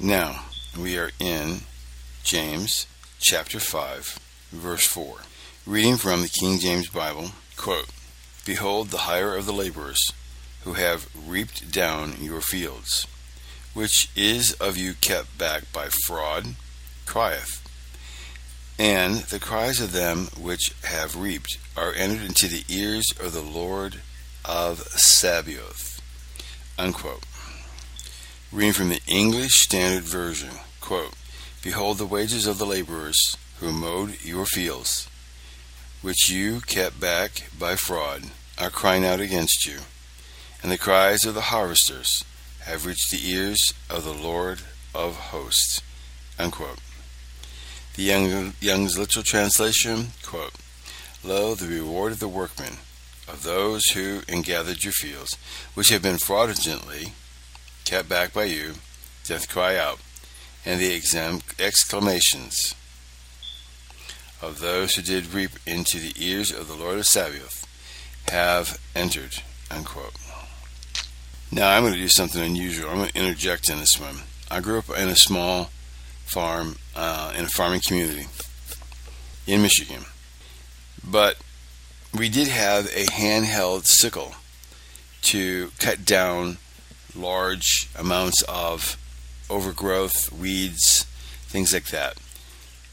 Now, we are in James chapter 5, verse 4. Reading from the King James Bible, quote, "Behold, the hire of the laborers, who have reaped down your fields, which is of you kept back by fraud, crieth. And the cries of them which have reaped are entered into the ears of the Lord of Sabaoth." Unquote. Reading from the English Standard Version, quote, "Behold, the wages of the laborers who mowed your fields, which you kept back by fraud, are crying out against you, and the cries of the harvesters have reached the ears of the Lord of hosts." Unquote. The Young's Literal Translation, quote, "Lo, the reward of the workmen, of those who gathered your fields, which have been fraudulently kept back by you, doth cry out, and the exclamations of those who did reap into the ears of the Lord of Sabaoth have entered." Unquote. Now I'm going to do something unusual. I'm going to interject in this one. I grew up in a small farm, in a farming community in Michigan. But we did have a handheld sickle to cut down large amounts of overgrowth, weeds, things like that.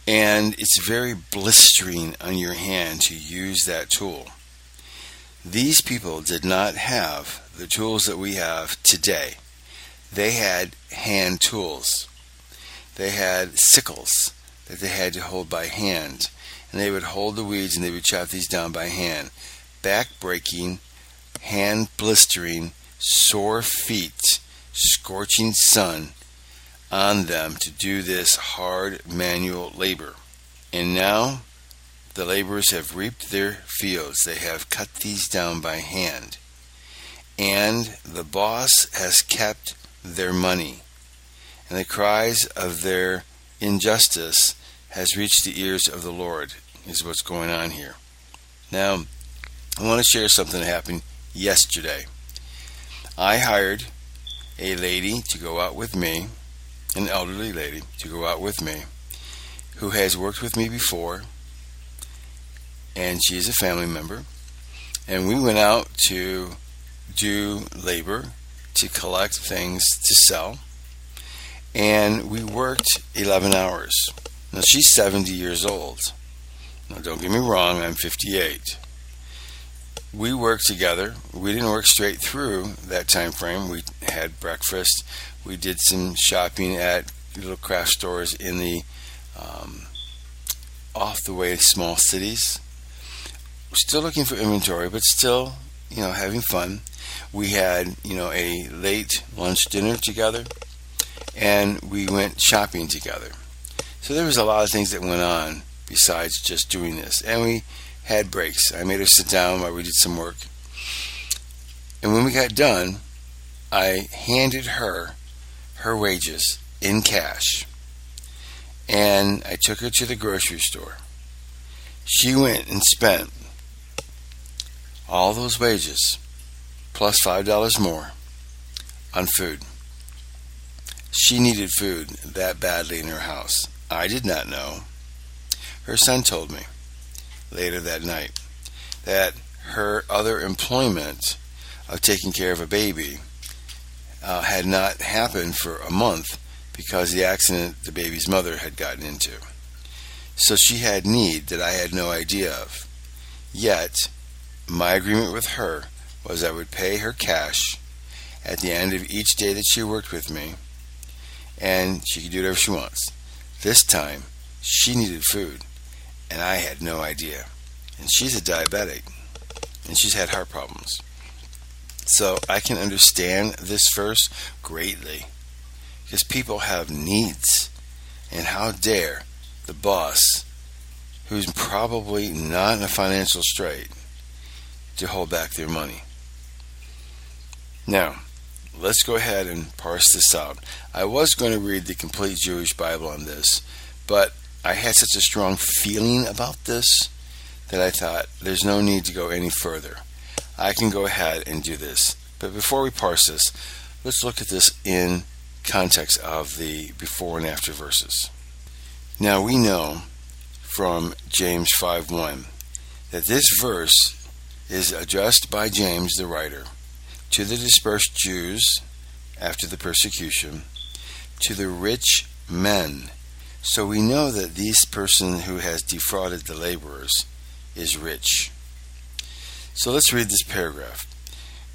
And it's very blistering on your hand to use that tool. These people did not have the tools that we have today. They had hand tools. They had sickles that they had to hold by hand. And they would hold the weeds and they would chop these down by hand. Back-breaking, hand-blistering, sore feet, scorching sun on them to do this hard manual labor. And now the laborers have reaped their fields. They have cut these down by hand. And the boss has kept their money. And the cries of their injustice has reached the ears of the Lord, is what's going on here. Now, I want to share something that happened yesterday. I hired a lady to go out with me, an elderly lady to go out with me, who has worked with me before, and she's a family member. And we went out to do labor, to collect things to sell, and we worked 11 hours. Now, she's 70 years old. Now, don't get me wrong, I'm 58. We worked together. We didn't work straight through that time frame. We had breakfast. We did some shopping at little craft stores in the off the way small cities. We're still looking for inventory, but still, having fun. We had, a late lunch dinner together, and we went shopping together. So there was a lot of things that went on besides just doing this. And we had breaks. I made her sit down while we did some work. And when we got done, I handed her her wages in cash. And I took her to the grocery store. She went and spent all those wages, plus $5 more, on food. She needed food that badly in her house. I did not know. Her son told me later that night that her other employment of taking care of a baby had not happened for a month because of the accident the baby's mother had gotten into. So she had need that I had no idea of. Yet, my agreement with her was I would pay her cash at the end of each day that she worked with me, and she could do whatever she wants. This time, she needed food, and I had no idea. And she's a diabetic, and she's had heart problems. So I can understand this verse greatly, because people have needs, and how dare the boss, who's probably not in a financial strait, to hold back their money. Now, let's go ahead and parse this out. I was going to read the complete Jewish Bible on this, but I had such a strong feeling about this that I thought there's no need to go any further. I can go ahead and do this. But before we parse this, let's look at this in context of the before and after verses. Now we know from James 5:1 that this verse is addressed by James the writer to the dispersed Jews after the persecution, to the rich men. So we know that this person who has defrauded the laborers is rich. So let's read this paragraph.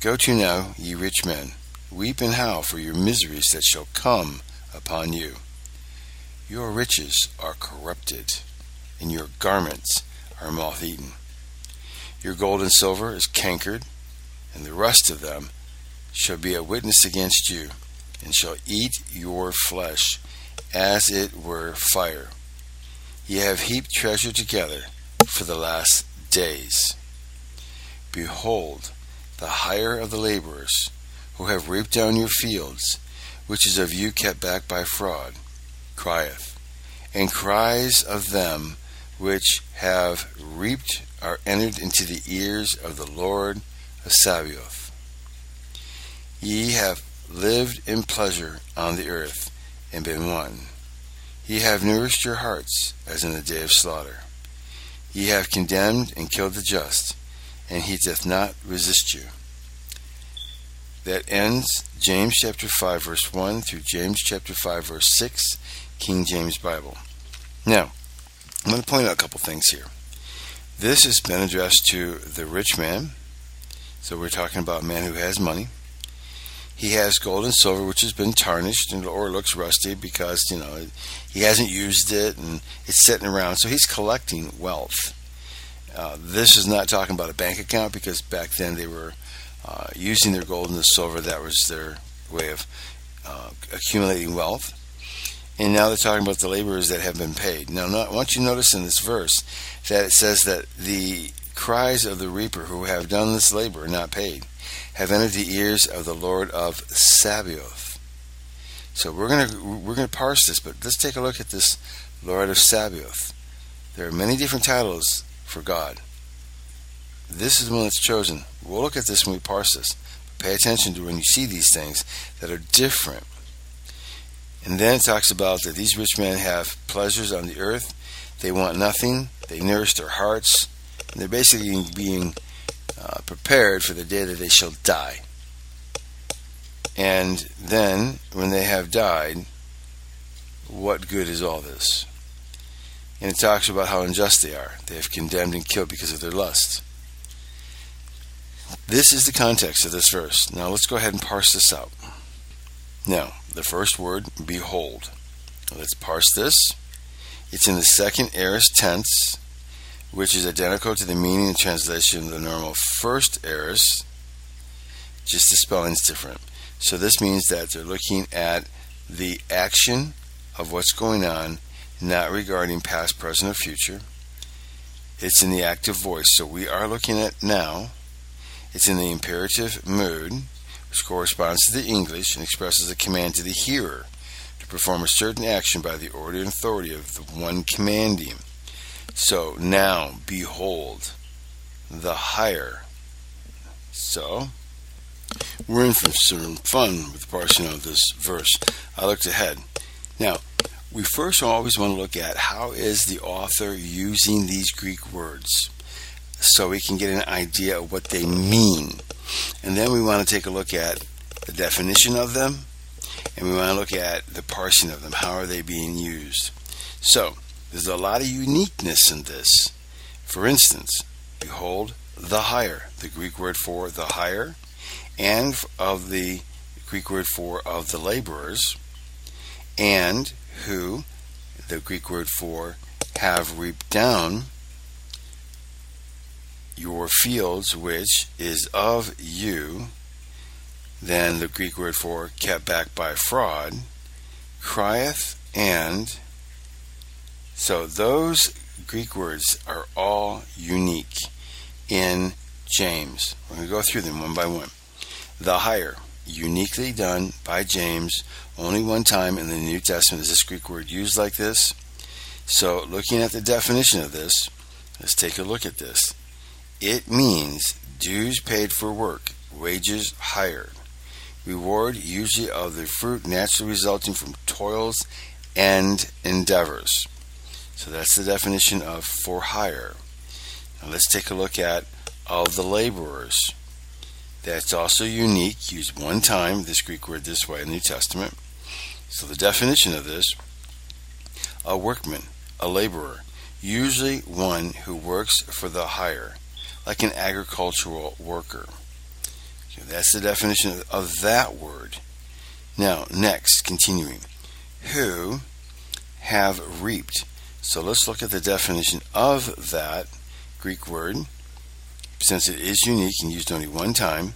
Go to now, ye rich men, weep and howl for your miseries that shall come upon you. Your riches are corrupted, and your garments are moth-eaten. Your gold and silver is cankered, and the rust of them shall be a witness against you, and shall eat your flesh as it were fire. Ye have heaped treasure together for the last days. Behold, the hire of the laborers, who have reaped down your fields, which is of you kept back by fraud, crieth, and cries of them which have reaped are entered into the ears of the Lord of Sabaoth. Ye have lived in pleasure on the earth, and been won. Ye have nourished your hearts, as in the day of slaughter. Ye have condemned and killed the just, and he doth not resist you. That ends James chapter 5 verse 1 through James chapter 5 verse 6, King James Bible. Now, I'm going to point out a couple things here. This has been addressed to the rich man. So we're talking about a man who has money. He has gold and silver which has been tarnished or looks rusty because, he hasn't used it and it's sitting around. So he's collecting wealth. This is not talking about a bank account because back then they were using their gold and the silver. That was their way of accumulating wealth. And now they're talking about the laborers that have been paid. Now, I want you to notice in this verse that it says that the cries of the reaper who have done this labor, not paid, have entered the ears of the Lord of Sabaoth. So we're gonna parse this, but let's take a look at this Lord of Sabaoth. There are many different titles for God. This is the one that's chosen. We'll look at this when we parse this. Pay attention to when you see these things that are different. And then it talks about that these rich men have pleasures on the earth. They want nothing. They nourish their hearts. And they're basically being prepared for the day that they shall die. And then, when they have died, what good is all this? And it talks about how unjust they are. They have condemned and killed because of their lust. This is the context of this verse. Now let's go ahead and parse this out. Now, the first word, behold. Let's parse this. It's in the second aorist tense, which is identical to the meaning and translation of the normal first aorist, just the spelling's different. So this means that they're looking at the action of what's going on, not regarding past, present, or future. It's in the active voice. So we are looking at now. It's in the imperative mood, which corresponds to the English and expresses a command to the hearer to perform a certain action by the order and authority of the one commanding. So now, behold, the hire. So, we're in for some fun with the parsing of this verse. I looked ahead. Now, we first always want to look at how is the author using these Greek words so we can get an idea of what they mean. And then we want to take a look at the definition of them, and we want to look at the parsing of them. How are they being used? So, there's a lot of uniqueness in this. For instance, behold, the hire, the Greek word for the hire, and of the Greek word for of the laborers, and who, the Greek word for have reaped down your fields, which is of you, then the Greek word for kept back by fraud, crieth, and so those Greek words are all unique in James. We're going to go through them one by one. The hire, uniquely done by James. Only one time in the New Testament is this Greek word used like this. So looking at the definition of this, let's take a look at this. It means dues paid for work, wages hired. reward usually of the fruit naturally resulting from toils and endeavors. So that's the definition of for hire. Now let's take a look at of the laborers. That's also unique, used one time, this Greek word this way in the New Testament. So the definition of this, a workman, a laborer, usually one who works for the hire, like an agricultural worker. So that's the definition of that word. Now, next, continuing, who have reaped. So let's look at the definition of that Greek word. Since it is unique and used only one time,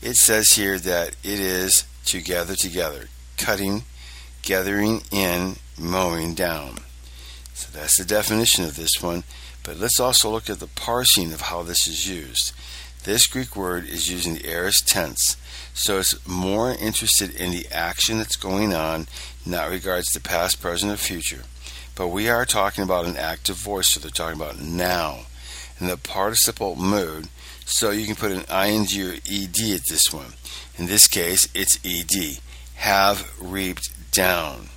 it says here that it is to gather together, cutting, gathering in, mowing down. So that's the definition of this one. But let's also look at the parsing of how this is used. This Greek word is using the aorist tense, so it's more interested in the action that's going on, not regards to past, present, or future. But we are talking about an active voice, so they're talking about now. In the participle mood, so you can put an ing or ed at this one. In this case, it's ed. Have reaped down.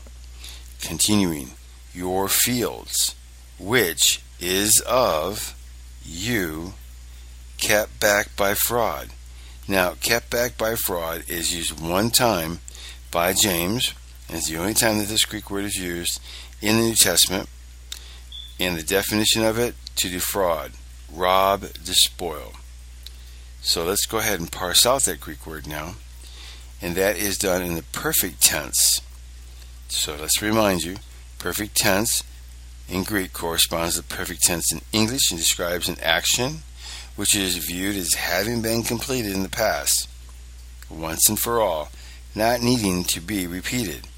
Continuing, your fields, which is of you, kept back by fraud. Now, kept back by fraud is used one time by James, and it's the only time that this Greek word is used in the New Testament. And the definition of it, to defraud, rob, despoil. So let's go ahead and parse out that Greek word now. And that is done in the perfect tense. So let's remind you, perfect tense in Greek corresponds to perfect tense in English and describes an action which is viewed as having been completed in the past, once and for all, not needing to be repeated.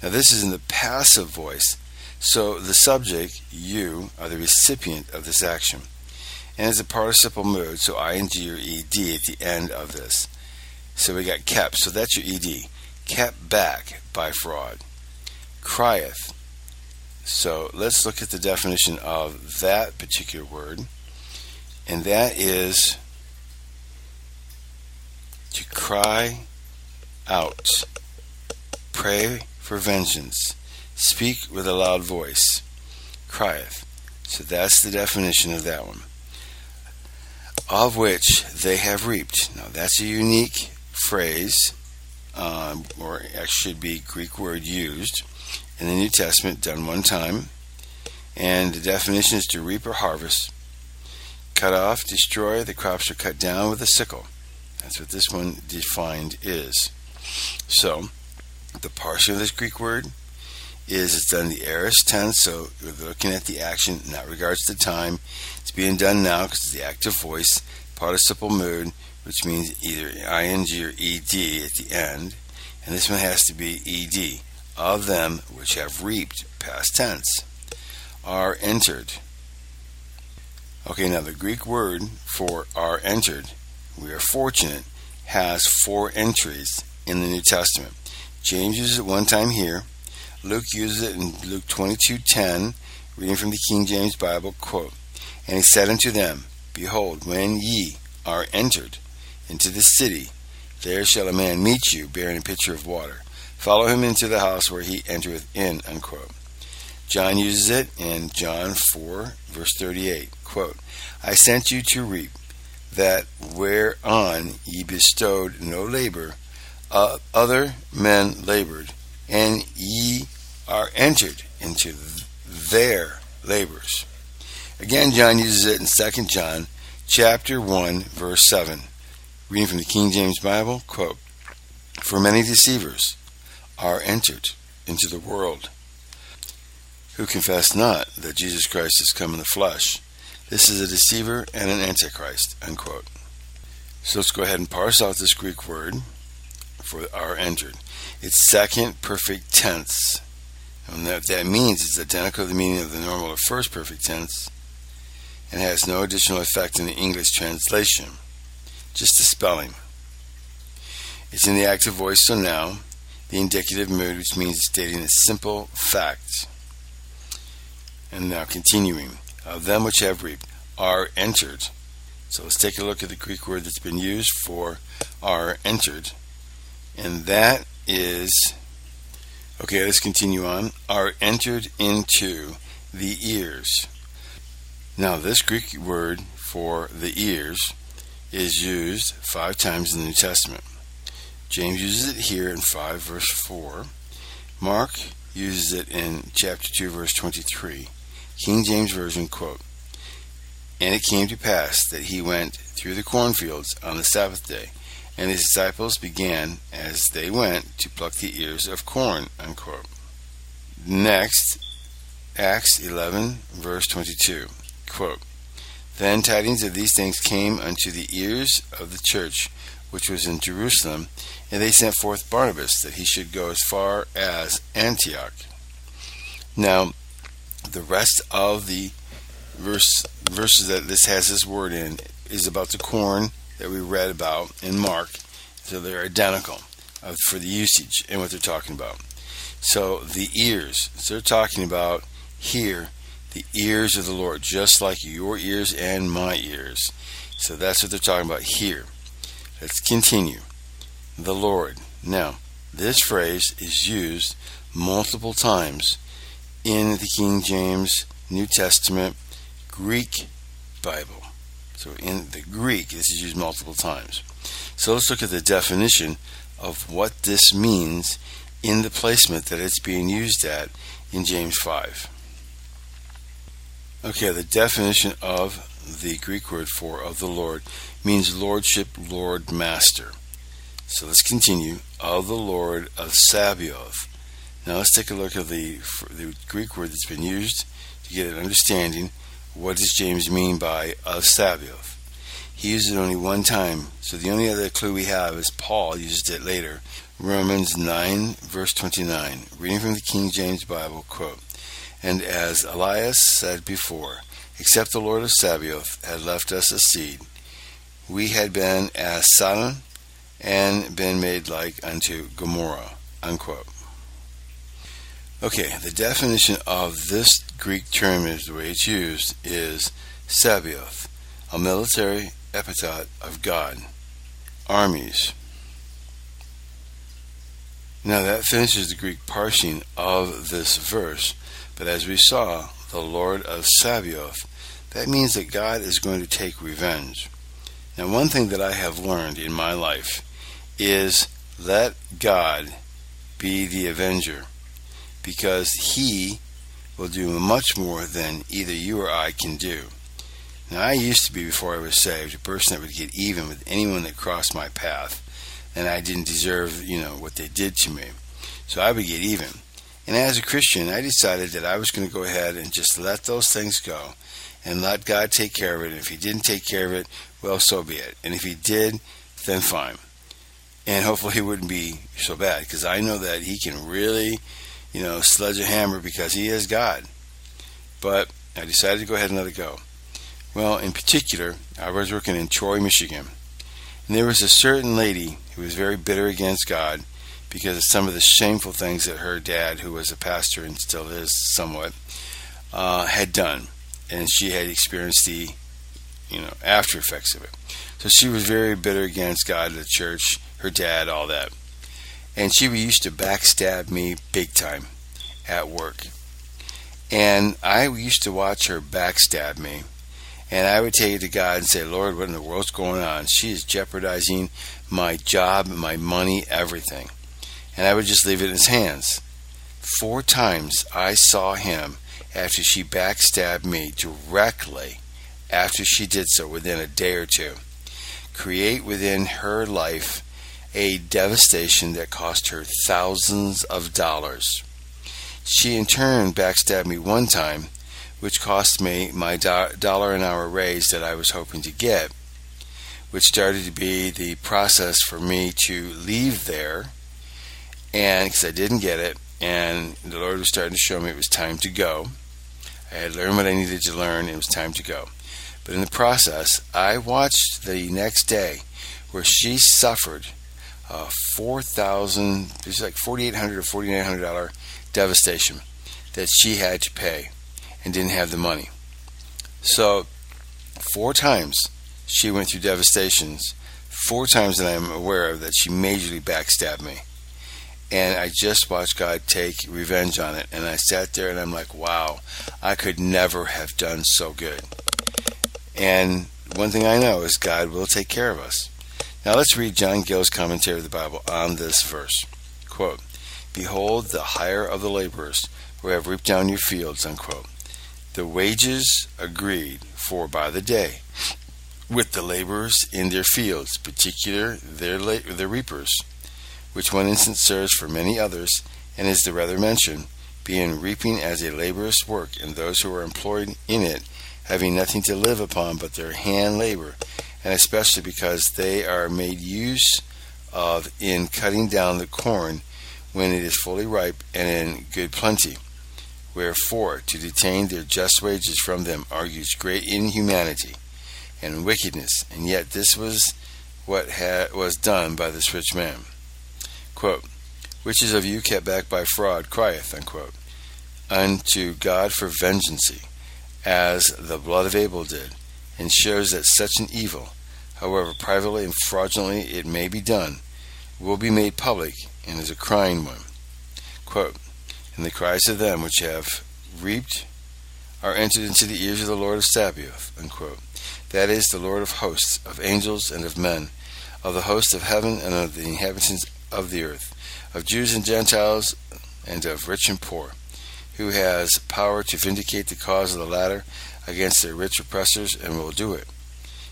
Now this is in the passive voice, so the subject, you, are the recipient of this action. And it's a participle mood, so ing or ed at the end of this. So we got kept, so that's your ed. Kept back by fraud. Crieth. So let's look at the definition of that particular word. And that is to cry out, pray for vengeance, speak with a loud voice. Crieth. So that's the definition of that one. Of which they have reaped. Now that's a unique phrase, or actually should be Greek word used in the New Testament, done one time. And the definition is to reap or harvest. Cut off, destroy, the crops are cut down with a sickle. That's what this one defined is. So, the parsing of this Greek word is it's done in the aorist tense, so we're looking at the action, not regards to time. It's being done now because it's the active voice, participle mood, which means either ing or ed at the end. And this one has to be ed, of them which have reaped, past tense, are entered. Okay, now the Greek word for are entered, we are fortunate, has 4 entries in the New Testament. James uses it one time here. Luke uses it in Luke 22:10, reading from the King James Bible, quote, and he said unto them, behold, when ye are entered into the city, there shall a man meet you, bearing a pitcher of water. Follow him into the house where he entereth in, unquote. John uses it in John 4, verse 38, quote, I sent you to reap that whereon ye bestowed no labor, other men labored, and ye are entered into their labors. Again, John uses it in 2 John chapter 1, verse 7, reading from the King James Bible, quote, for many deceivers are entered into the world, who confess not that Jesus Christ is come in the flesh. This is a deceiver and an antichrist, unquote. So let's go ahead and parse out this Greek word for are entered. It's second perfect tense. And what that means is identical to the meaning of the normal or first perfect tense and has no additional effect in the English translation, just the spelling. It's in the active voice, so now, the indicative mood, which means stating a simple fact. And now continuing, of them which have reaped are entered. So let's take a look at the Greek word that's been used for are entered. And that is, okay, let's continue on, are entered into the ears. Now, this Greek word for the ears is used 5 times in the New Testament. James uses it here in 5 verse 4. Mark uses it in chapter 2 verse 23. King James Version, quote, "And it came to pass that he went through the cornfields on the Sabbath day, and his disciples began as they went to pluck the ears of corn," unquote. Next, Acts 11 verse 22, quote, "Then tidings of these things came unto the ears of the church which was in Jerusalem, and they sent forth Barnabas, that he should go as far as Antioch." Now, the rest of the verses that this has this word in is about the corn that we read about in Mark. So they're identical for the usage and what they're talking about. So the ears, so they're talking about here the ears of the Lord, just like your ears and my ears. So that's what they're talking about here. Let's continue. The Lord. Now, this phrase is used multiple times in the King James New Testament Greek Bible. So in the Greek, this is used multiple times. So let's look at the definition of what this means in the placement that it's being used at in James 5. Okay, the definition of the Greek word for of the Lord means lordship, Lord, master. So let's continue. Of the Lord of Sabaoth. Now let's take a look at the Greek word that's been used to get an understanding. What does James mean by of Sabaoth? He used it only one time, so the only other clue we have is Paul used it later. Romans 9 verse 29, reading from the King James Bible, quote, "And as Elias said before, except the Lord of Sabaoth had left us a seed, we had been as Sodom and been made like unto Gomorrah," unquote. Okay, the definition of this Greek term, is the way it's used, is Sabaoth, a military epithet of God, armies. Now that finishes the Greek parsing of this verse, but as we saw, the Lord of Sabaoth, that means that God is going to take revenge. Now, one thing that I have learned in my life is let God be the avenger, because He will do much more than either you or I can do. Now, I used to be, before I was saved, a person that would get even with anyone that crossed my path, and I didn't deserve, what they did to me. So I would get even. And as a Christian, I decided that I was going to go ahead and just let those things go and let God take care of it. And if He didn't take care of it, well, so be it. And if He did, then fine. And hopefully it wouldn't be so bad, because I know that He can really, sledge a hammer, because He is God. But I decided to go ahead and let it go. Well, in particular, I was working in Troy, Michigan. And there was a certain lady who was very bitter against God because of some of the shameful things that her dad, who was a pastor and still is somewhat, had done. And she had experienced the, after effects of it. So she was very bitter against God, the church, her dad, all that. And she used to backstab me big time at work. And I used to watch her backstab me. And I would take it to God and say, "Lord, what in the world's going on? She is jeopardizing my job, my money, everything." And I would just leave it in His hands. 4 times I saw Him, after she backstabbed me directly, after she did so within a day or two, create within her life a devastation that cost her thousands of dollars. She in turn backstabbed me one time, which cost me my $1 an hour raise that I was hoping to get, which started to be the process for me to leave there, and because I didn't get it, and the Lord was starting to show me it was time to go. I had learned what I needed to learn, and it was time to go. But in the process, I watched the next day where she suffered $4,000, it's like $4,800 or $4,900 devastation that she had to pay and didn't have the money. So 4 times she went through devastations 4 times that I'm aware of that she majorly backstabbed me. And I just watched God take revenge on it. And I sat there and I'm like, wow, I could never have done so good. And one thing I know is God will take care of us. Now let's read John Gill's commentary of the Bible on this verse. Quote, "Behold the hire of the laborers who have reaped down your fields," unquote. "The wages agreed for by the day with the laborers in their fields, particular their reapers, which one instance serves for many others, and is the rather mentioned, being reaping as a laborer's work, and those who are employed in it having nothing to live upon but their hand labor, and especially because they are made use of in cutting down the corn when it is fully ripe and in good plenty. Wherefore, to detain their just wages from them argues great inhumanity and wickedness, and yet this was what was done by this rich man." Quote, "Which is of you kept back by fraud, crieth," unquote, "unto God for vengeance, as the blood of Abel did, and shows that such an evil, however privately and fraudulently it may be done, will be made public, and is a crying one." Quote, "And the cries of them which have reaped are entered into the ears of the Lord of Sabaoth," unquote. That is, the Lord of hosts, of angels and of men, of the hosts of heaven and of the inhabitants of the earth, of Jews and Gentiles, and of rich and poor, who has power to vindicate the cause of the latter against their rich oppressors, and will do it.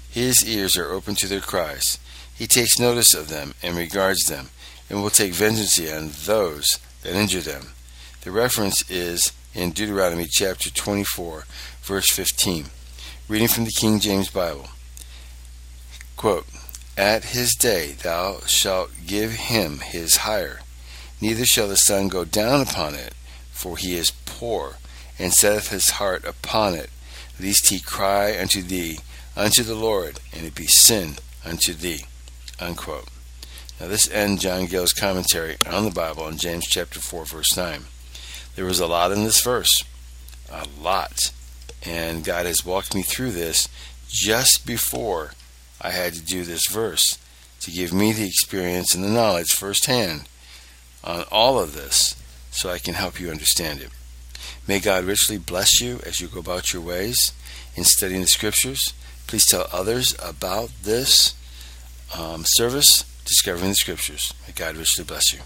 His ears are open to their cries. He takes notice of them and regards them, and will take vengeance on those that injure them. The reference is in Deuteronomy chapter 24, verse 15. Reading from the King James Bible. Quote, "At his day thou shalt give him his hire, neither shall the sun go down upon it, for he is poor, and setteth his heart upon it, lest he cry unto thee, unto the Lord, and it be sin unto thee," unquote. Now this ends John Gill's commentary on the Bible in James chapter 4, verse 9. There was a lot in this verse. A lot. And God has walked me through this just before I had to do this verse, to give me the experience and the knowledge firsthand on all of this, so I can help you understand it. May God richly bless you as you go about your ways in studying the Scriptures. Please tell others about this service, Discovering the Scriptures. May God richly bless you.